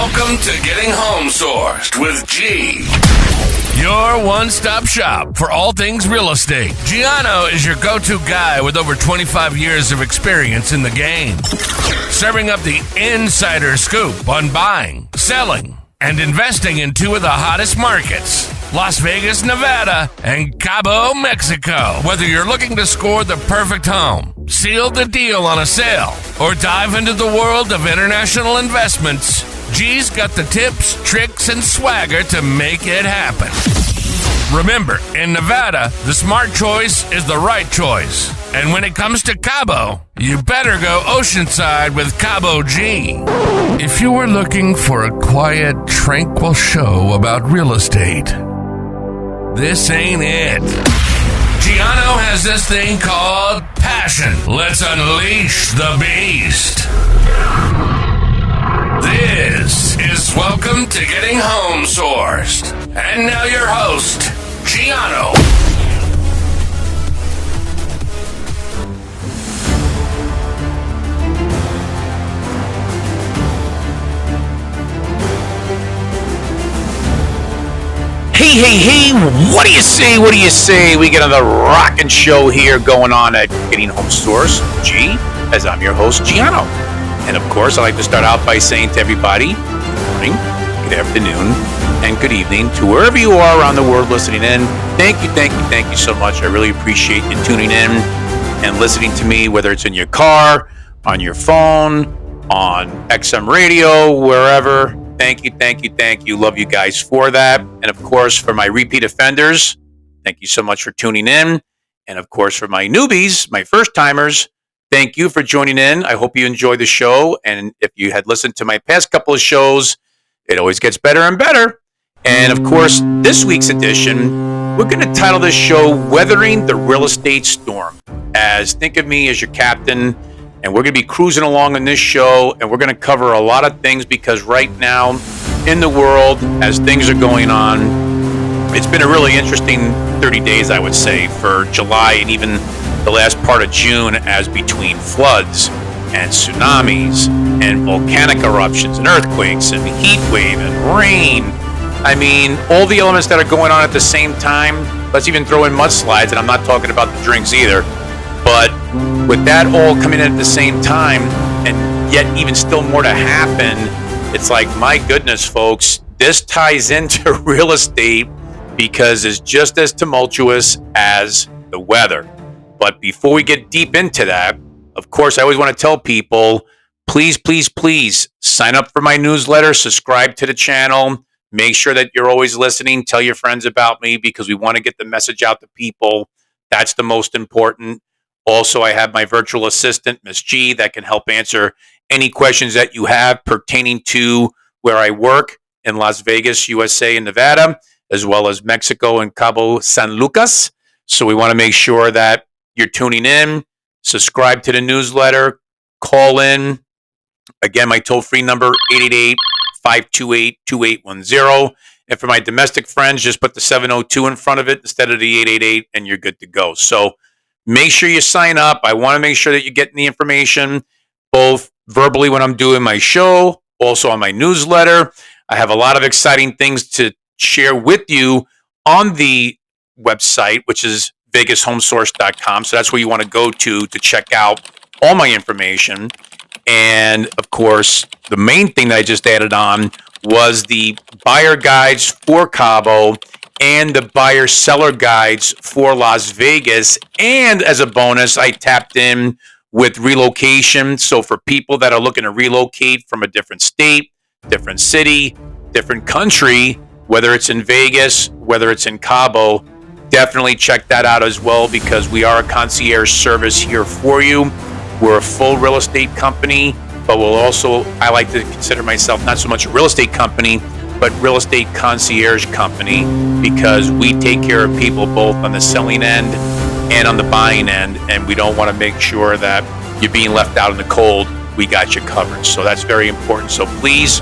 Welcome to Getting Home Sourced with G. Your one-stop shop for all things real estate. Gianno is your go-to guy with over 25 years of experience in the game, serving up the insider scoop on buying, selling, and investing in two of the hottest markets, Las Vegas, Nevada, and Cabo, Mexico. Whether you're looking to score the perfect home, seal the deal on a sale, or dive into the world of international investments, G's got the tips, tricks, and swagger to make it happen. Remember, in Nevada, the smart choice is the right choice. And when it comes to Cabo, you better go oceanside with Cabo G. If you were looking for a quiet, tranquil show about real estate, this ain't it. Gianno has this thing called passion. Let's unleash the beast. This is Welcome to Getting Home Sourced. And now your host, Gianno. Hey, what do you say? What do you say? We get another rockin' show here going on at Getting Home Sourced, G, as I'm your host, Gianno. And of course, I'd like to start out by saying to everybody, good morning, good afternoon, and good evening to wherever you are around the world listening in. Thank you so much. I really appreciate you tuning in and listening to me, whether it's in your car, on your phone, on XM radio, wherever. Thank you. Love you guys for that. And of course, for my repeat offenders, thank you so much for tuning in. And of course, for my newbies, my first timers, thank you for joining in. I hope you enjoy the show. And if you had listened to my past couple of shows, it always gets better and better. And of course, this week's edition, we're going to title this show, Weathering the Real Estate Storm. As think of me as your captain, and we're going to be cruising along on this show, and we're going to cover a lot of things because right now in the world, as things are going on, it's been a really interesting 30 days, I would say, for July and even the last part of June, as between floods and tsunamis and volcanic eruptions and earthquakes and heat wave and rain. I mean, all the elements that are going on at the same time. Let's even throw in mudslides, and I'm not talking about the drinks either. But with that all coming in at the same time, and yet even still more to happen, it's like, my goodness, folks, this ties into real estate because it's just as tumultuous as the weather. But before we get deep into that, of course, I always want to tell people, please sign up for my newsletter, subscribe to the channel, make sure that you're always listening, tell your friends about me because we want to get the message out to people. That's the most important. Also, I have my virtual assistant, Miss G, that can help answer any questions that you have pertaining to where I work in Las Vegas, USA, and Nevada, as well as Mexico and Cabo San Lucas. So we want to make sure that you're tuning in, subscribe to the newsletter, call in. Again, my toll-free number, 888-528-2810. And for my domestic friends, just put the 702 in front of it instead of the 888, and you're good to go. So make sure you sign up. I want to make sure that you're getting the information, both verbally when I'm doing my show, also on my newsletter. I have a lot of exciting things to share with you on the website, which is VegasHomeSource.com. So that's where you want to go to check out all my information. And of course, the main thing that I just added on was the buyer guides for Cabo and the buyer-seller guides for Las Vegas. And as a bonus, I tapped in with relocation. So for people that are looking to relocate from a different state, different city, different country, whether it's in Vegas, whether it's in Cabo, definitely check that out as well because we are a concierge service here for you. We're a full real estate company, but we'll also, I like to consider myself not so much a real estate company, but real estate concierge company because we take care of people both on the selling end and on the buying end, and we don't want to make sure that you're being left out in the cold. We got you covered. So that's very important. So please,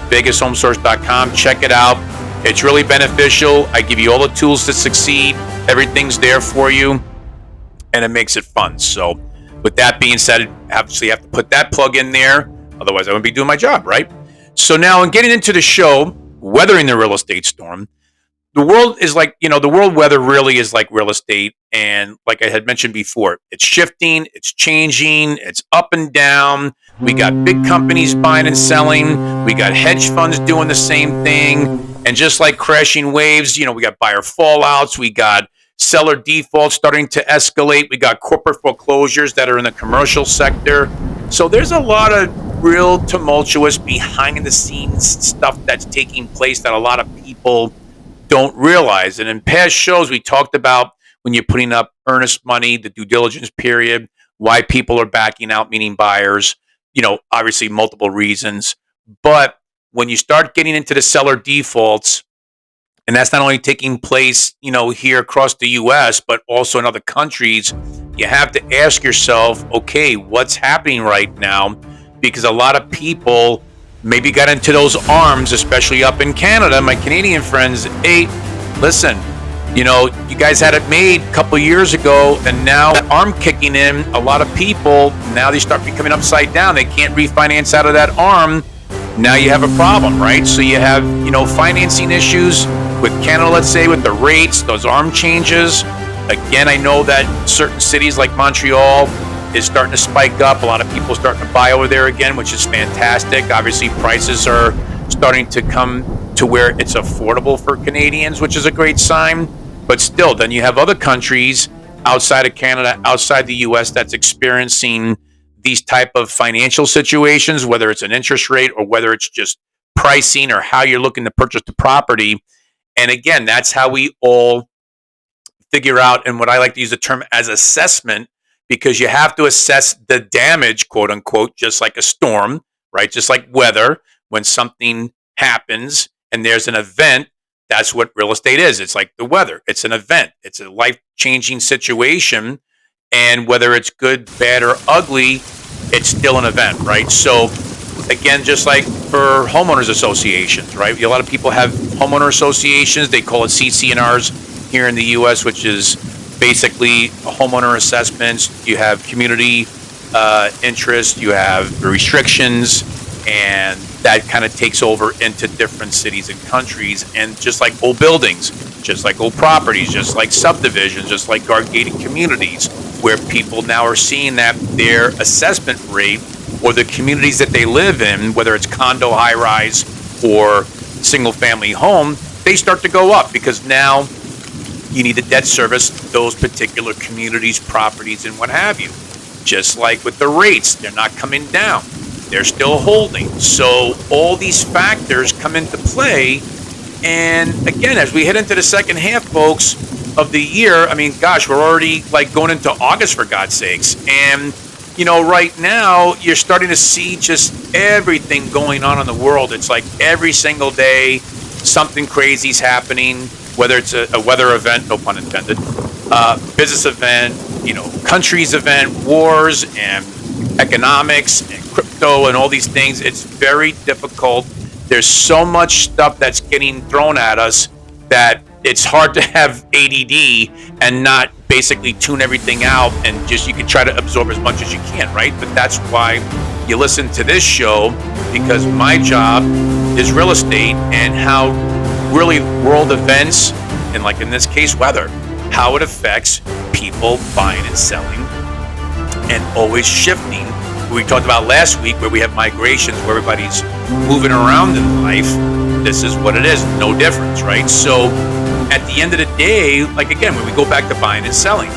VegasHomeSource.com, check it out. It's really beneficial. I give you all the tools to succeed. Everything's there for you, and it makes it fun. So with that being said, obviously you have to put that plug in there. Otherwise, I wouldn't be doing my job, right? So now in getting into the show, weathering the real estate storm, the world is like, the world weather really is like real estate. And like I had mentioned before, it's shifting, it's changing, it's up and down. We got big companies buying and selling. We got hedge funds doing the same thing. And just like crashing waves, we got buyer fallouts. We got seller defaults starting to escalate. We got corporate foreclosures that are in the commercial sector. So there's a lot of real tumultuous behind the scenes stuff that's taking place that a lot of people don't realize. And in past shows, we talked about when you're putting up earnest money, the due diligence period, why people are backing out, meaning buyers, obviously multiple reasons. But when you start getting into the seller defaults, and that's not only taking place, here across the US, but also in other countries, you have to ask yourself, okay, what's happening right now? Because a lot of people maybe got into those arms, especially up in Canada. My Canadian friends, hey, listen, you guys had it made a couple years ago, and now arm kicking in, a lot of people, now they start becoming upside down. They can't refinance out of that arm. Now you have a problem, right? So you have, financing issues with Canada, let's say, with the rates, those arm changes. Again, I know that certain cities like Montreal is starting to spike up. A lot of people starting to buy over there again, which is fantastic. Obviously, prices are starting to come to where it's affordable for Canadians, which is a great sign. But still, then you have other countries outside of Canada, outside the US, that's experiencing these type of financial situations, whether it's an interest rate or whether it's just pricing or how you're looking to purchase the property. And again, that's how we all figure out, and what I like to use the term as assessment, because you have to assess the damage, quote unquote, just like a storm, right? Just like weather, when something happens and there's an event, that's what real estate is. It's like the weather. It's an event. It's a life-changing situation. And whether it's good, bad, or ugly, it's still an event, right? So again, just like for homeowners associations, right? A lot of people have homeowner associations. They call it CC&Rs here in the U.S., which is basically homeowner assessments. You have community interest, you have restrictions, and that kind of takes over into different cities and countries. And just like old buildings, just like old properties, just like subdivisions, just like guard gated communities, where people now are seeing that their assessment rate or the communities that they live in, whether it's condo, high rise, or single family home, they start to go up because now you need to debt service those particular communities, properties, and what have you. Just like with the rates, they're not coming down. They're still holding. So all these factors come into play. And again, as we head into the second half, folks, of the year, I mean, gosh, we're already like going into August, for God's sakes. And, right now, you're starting to see just everything going on in the world. It's like every single day, something crazy's happening, whether it's a weather event, no pun intended, business event, countries event, wars and economics and crypto and all these things. It's very difficult. There's so much stuff that's getting thrown at us that it's hard to have ADD and not basically tune everything out, and just you can try to absorb as much as you can, right? But that's why you listen to this show, because my job is real estate and how really world events, and like in this case, weather, how it affects people buying and selling and always shifting. We talked about last week where we have migrations, where everybody's moving around in life. This is what it is, no difference, right? So at the end of the day, like again, when we go back to buying and selling,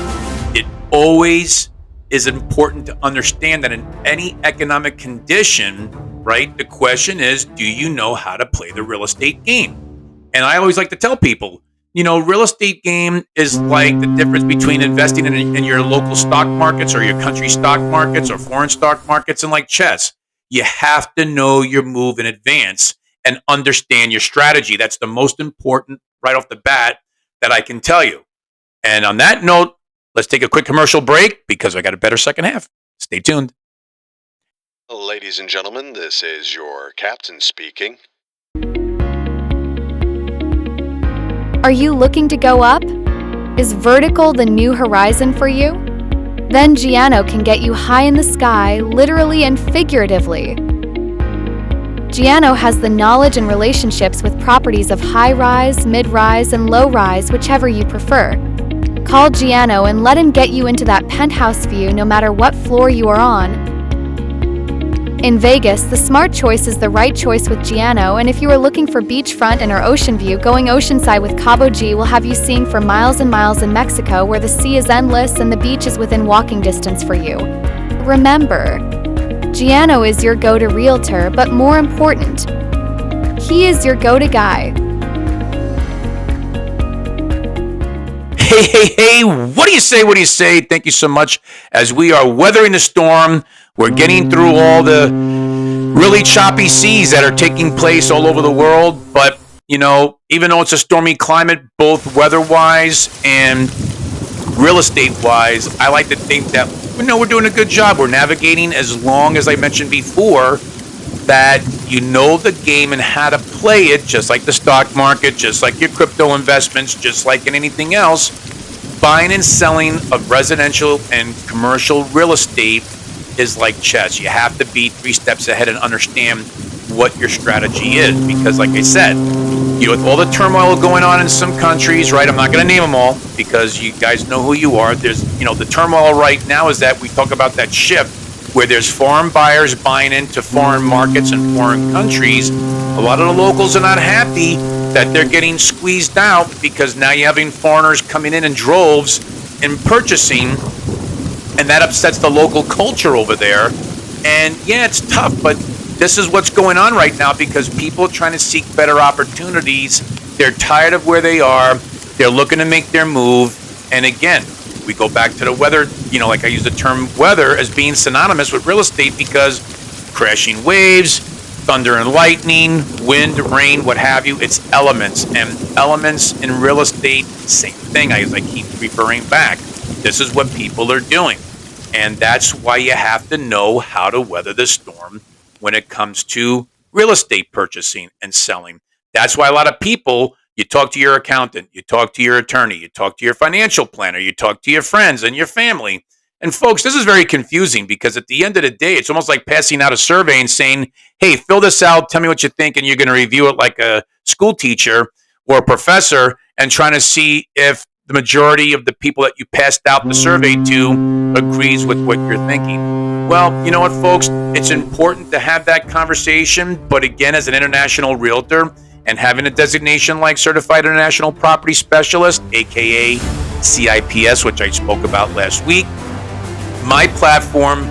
it always is important to understand that in any economic condition, right, the question is, do you know how to play the real estate game? And I always like to tell people, real estate game is like the difference between investing in your local stock markets or your country stock markets or foreign stock markets, and like chess. You have to know your move in advance and understand your strategy. That's the most important right off the bat that I can tell you. And on that note, let's take a quick commercial break because I got a better second half. Stay tuned. Ladies and gentlemen, this is your captain speaking. Are you looking to go up? Is vertical the new horizon for you? Then Gianno can get you high in the sky, literally and figuratively. Gianno has the knowledge and relationships with properties of high-rise, mid-rise, and low-rise, whichever you prefer. Call Gianno and let him get you into that penthouse view no matter what floor you are on. In Vegas, the smart choice is the right choice with Gianno, and if you are looking for beachfront and/or ocean view, going oceanside with Cabo G will have you seeing for miles and miles in Mexico, where the sea is endless and the beach is within walking distance for you. Remember, Gianno is your go-to realtor, but more important, he is your go-to guy. Hey, what do you say? What do you say? Thank you so much. As we are weathering the storm, we're getting through all the really choppy seas that are taking place all over the world. But, even though it's a stormy climate, both weather-wise and real estate-wise, I like to think that, we're doing a good job. We're navigating, as long as I mentioned before, that you know the game and how to play it, just like the stock market, just like your crypto investments, just like in anything else. Buying and selling of residential and commercial real estate is like chess. You have to be 3 steps ahead and understand what your strategy is, because like I said, with all the turmoil going on in some countries, right? I'm not going to name them all because you guys know who you are. There's, the turmoil right now is that we talk about that shift where there's foreign buyers buying into foreign markets and foreign countries. A lot of the locals are not happy that they're getting squeezed out, because now you're having foreigners coming in droves and purchasing, and that upsets the local culture over there. And yeah, it's tough, but this is what's going on right now, because people are trying to seek better opportunities. They're tired of where they are. They're looking to make their move. And again, we go back to the weather, like I use the term weather as being synonymous with real estate, because crashing waves, thunder and lightning, wind, rain, what have you, it's elements. And elements in real estate, same thing. I keep referring back. This is what people are doing. And that's why you have to know how to weather the storm when it comes to real estate purchasing and selling. That's why a lot of people, you talk to your accountant, you talk to your attorney, you talk to your financial planner, you talk to your friends and your family. And folks, this is very confusing, because at the end of the day, it's almost like passing out a survey and saying, hey, fill this out, tell me what you think, and you're going to review it like a school teacher or a professor, and trying to see if the majority of the people that you passed out the survey to agrees with what you're thinking. Well, you know what, folks? It's important to have that conversation, but again, as an international realtor and having a designation like Certified International Property Specialist, aka CIPS, which I spoke about last week, my platform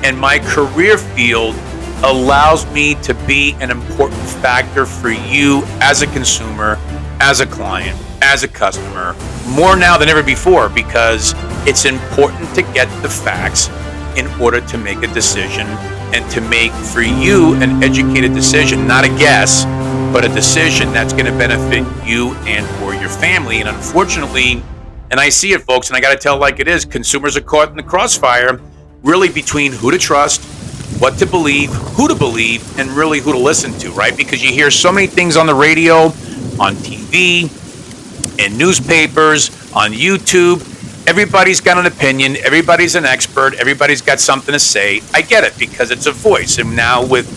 and my career field allows me to be an important factor for you as a consumer, as a client, as a customer, more now than ever before, because it's important to get the facts in order to make a decision, and to make for you an educated decision, not a guess, but a decision that's going to benefit you and or your family. And unfortunately, and I see it, folks, and I got to tell it like it is, consumers are caught in the crossfire, really between who to trust, what to believe, who to believe, and really who to listen to, right? Because you hear so many things on the radio, on TV, in newspapers, on YouTube. Everybody's got an opinion. Everybody's an expert. Everybody's got something to say. I get it, because it's a voice. And now with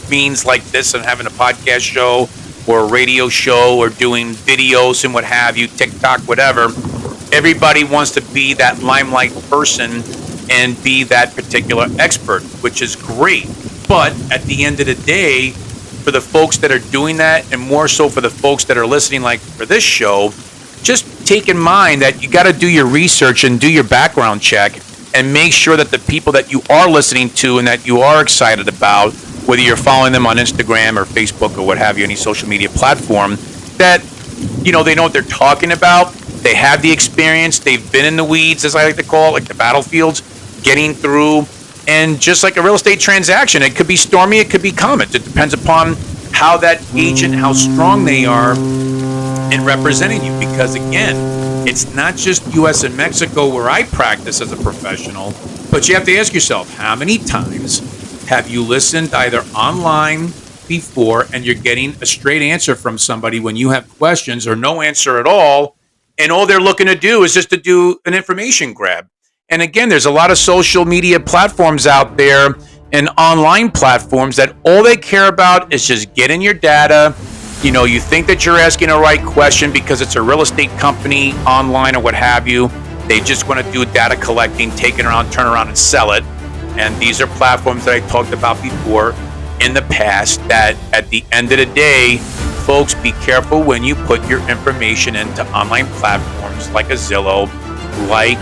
means like this and having a podcast show or a radio show or doing videos and what have you, TikTok, whatever, everybody wants to be that limelight person and be that particular expert, which is great. But at the end of the day, for the folks that are doing that, and more so for the folks that are listening, like for this show, just take in mind that you got to do your research and do your background check, and make sure that the people that you are listening to and that you are excited about, whether you're following them on Instagram or Facebook or what have you, any social media platform, that they know what they're talking about. They have the experience. They've been in the weeds, as I like to call it, like the battlefields, getting through. And just like a real estate transaction, it could be stormy, it could be calm. It depends upon how that agent, how strong they are in representing you. Because again, it's not just U.S. and Mexico where I practice as a professional, but you have to ask yourself, how many times have you listened either online before and you're getting a straight answer from somebody when you have questions, or no answer at all, and all they're looking to do is just to do an information grab? And again, there's a lot of social media platforms out there, and online platforms that all they care about is just getting your data. You think that you're asking the right question because it's a real estate company online or what have you. They just want to do data collecting, take it around, turn around and sell it. And these are platforms that I talked about before in the past that at the end of the day, folks, be careful when you put your information into online platforms like a Zillow, like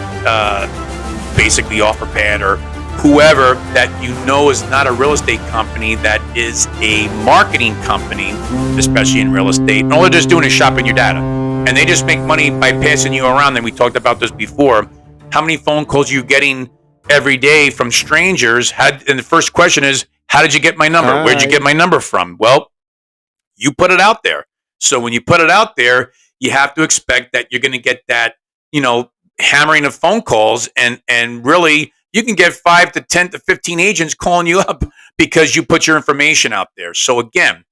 basically OfferPad or whoever that is not a real estate company, that is a marketing company, especially in real estate. And all they're just doing is shopping your data. And they just make money by passing you around. And we talked about this before. How many phone calls are you getting every day from strangers? And the first question is, how did you get my number? Where'd you get my number from? Well, you put it out there. So when you put it out there, you have to expect that you're going to get that, hammering of phone calls, and really you can get 5 to 10 to 15 agents calling you up because you put your information out there. So again,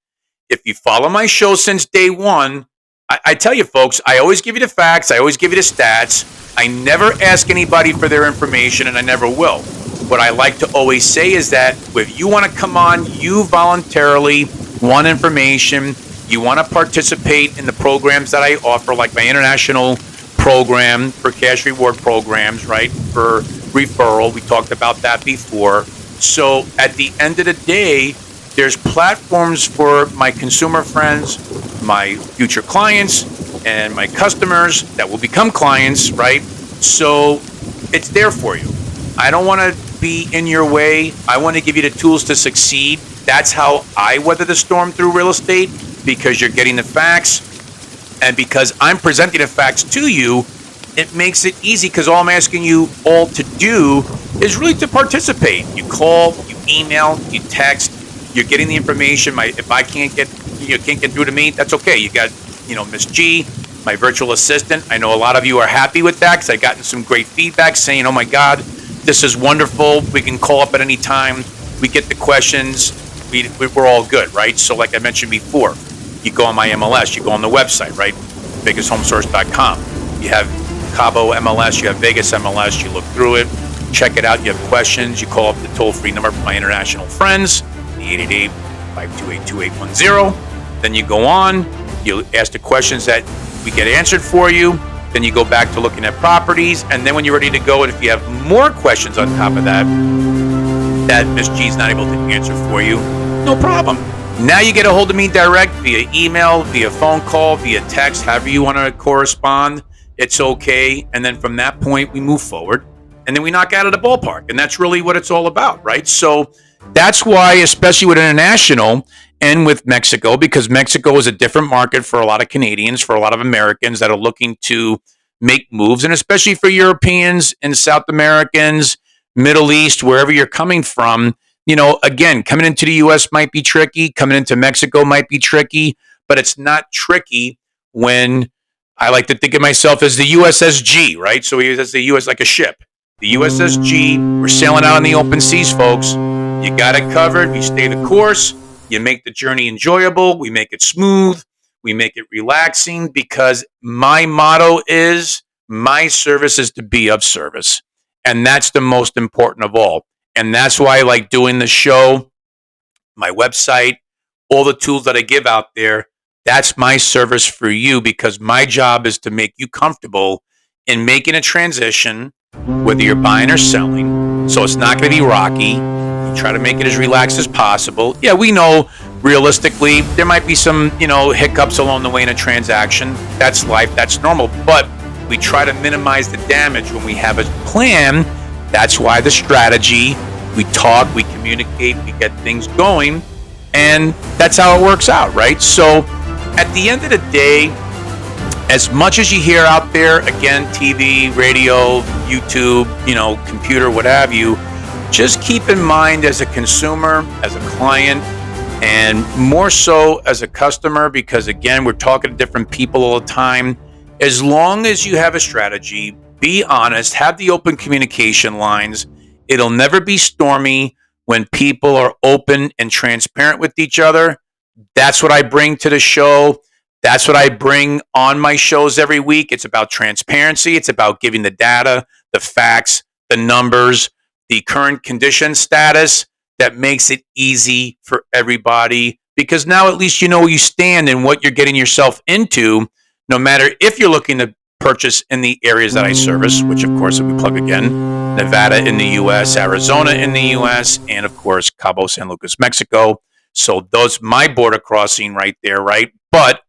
if you follow my show since day one, I tell you folks, I always give you the facts. I always give you the stats. I never ask anybody for their information, and I never will. What I like to always say is that if you want to come on, you voluntarily want information, you want to participate in the programs that I offer, like my international program for cash reward programs, right? For referral. We talked about that before. So at the end of the day, there's platforms for my consumer friends, my future clients, and my customers that will become clients, right? So it's there for you. I don't want to be in your way. I want to give you the tools to succeed. That's how I weather the storm through real estate, because you're getting the facts. And because I'm presenting the facts to you, it makes it easy, because all I'm asking you all to do is really to participate. You call, you email, you text, you're getting the information. If I can't get through to me, that's okay. You got, Miss G, my virtual assistant. I know a lot of you are happy with that, because I've gotten some great feedback saying, oh my God, this is wonderful. We can call up at any time. We get the questions. We're all good, right? So like I mentioned before, you go on my MLS, you go on the website, right? VegasHomeSource.com. You have Cabo MLS, you have Vegas MLS, you look through it, check it out, you have questions, you call up the toll-free number for my international friends, the 888-528-2810. Then you go on, you ask the questions that we get answered for you, then you go back to looking at properties, and then when you're ready to go, and if you have more questions on top of that Miss G's not able to answer for you, no problem. Now you get a hold of me direct via email, via phone call, via text, however you want to correspond. It's okay. And then from that point, we move forward, and then we knock out of the ballpark. And that's really what it's all about, right? So that's why, especially with international and with Mexico, because Mexico is a different market for a lot of Canadians, for a lot of Americans that are looking to make moves, and especially for Europeans and South Americans, Middle East, wherever you're coming from. Again, coming into the U.S. might be tricky. Coming into Mexico might be tricky, but it's not tricky when I like to think of myself as the USSG, right? So as the U.S. like a ship. The USSG, we're sailing out on the open seas, folks. You got it covered. You stay the course. You make the journey enjoyable. We make it smooth. We make it relaxing, because my motto is my service is to be of service. And that's the most important of all. And that's why I like doing the show, my website, all the tools that I give out there. That's my service for you, because my job is to make you comfortable in making a transition, whether you're buying or selling. So it's not going to be rocky. You try to make it as relaxed as possible. Yeah, we know realistically there might be some, hiccups along the way in a transaction. That's life. That's normal. But we try to minimize the damage when we have a plan. That's why the strategy, we talk, we communicate, we get things going, and that's how it works out, right? So at the end of the day, as much as you hear out there, again, TV, radio, YouTube, computer, what have you, just keep in mind as a consumer, as a client, and more so as a customer, because again, we're talking to different people all the time. As long as you have a strategy, be honest, have the open communication lines. It'll never be stormy when people are open and transparent with each other. That's what I bring to the show. That's what I bring on my shows every week. It's about transparency. It's about giving the data, the facts, the numbers, the current condition status. that makes it easy for everybody, because now at least you know where you stand and what you're getting yourself into, no matter if you're looking to purchase in the areas that I service, which of course, if we plug again, Nevada in the U.S., Arizona in the U.S., and of course, Cabo San Lucas, Mexico. So those my border crossing right there, right? But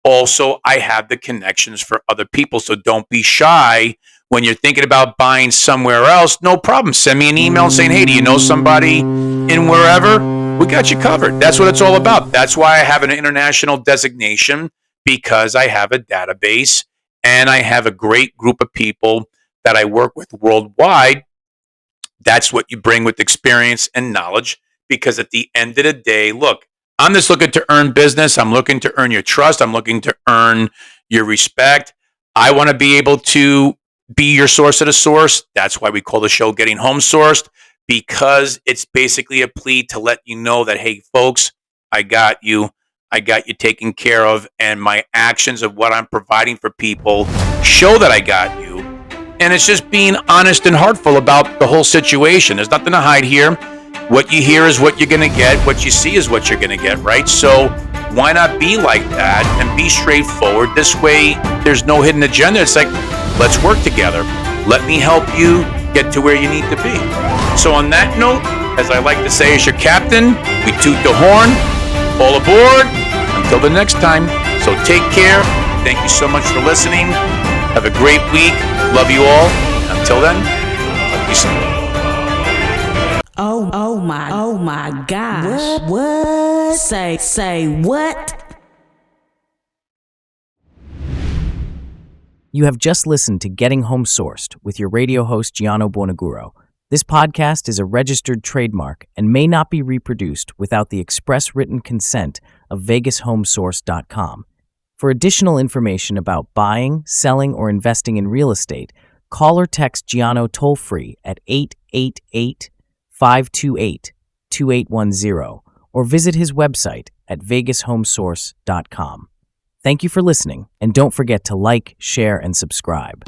also, I have the connections for other people. So don't be shy when you're thinking about buying somewhere else. No problem. Send me an email saying, hey, do you know somebody in wherever? We got you covered. That's what it's all about. That's why I have an international designation, because I have a database and I have a great group of people that I work with worldwide. That's what you bring with experience and knowledge, because at the end of the day, look, I'm just looking to earn business. I'm looking to earn your trust. I'm looking to earn your respect. I want to be able to be your source of the source. That's why we call the show Getting Home Sourced, because it's basically a plea to let you know that, hey, folks, I got you. I got you taken care of. And my actions of what I'm providing for people show that I got you. And it's just being honest and heartful about the whole situation. There's nothing to hide here. What you hear is what you're going to get. What you see is what you're going to get, right? So why not be like that and be straightforward? This way, there's no hidden agenda. It's like, let's work together. Let me help you get to where you need to be. So on that note, as I like to say as your captain, we toot the horn. All aboard. Until the next time. So take care. Thank you so much for listening. Have a great week. Love you all. Until then, talk to you soon. Oh my gosh. What? Say what? You have just listened to Getting Home Sourced with your radio host, Gianno Buonaguro. This podcast is a registered trademark and may not be reproduced without the express written consent of VegasHomeSource.com. For additional information about buying, selling, or investing in real estate, call or text Gianno toll-free at 888-528-2810 or visit his website at VegasHomeSource.com. Thank you for listening, and don't forget to like, share, and subscribe.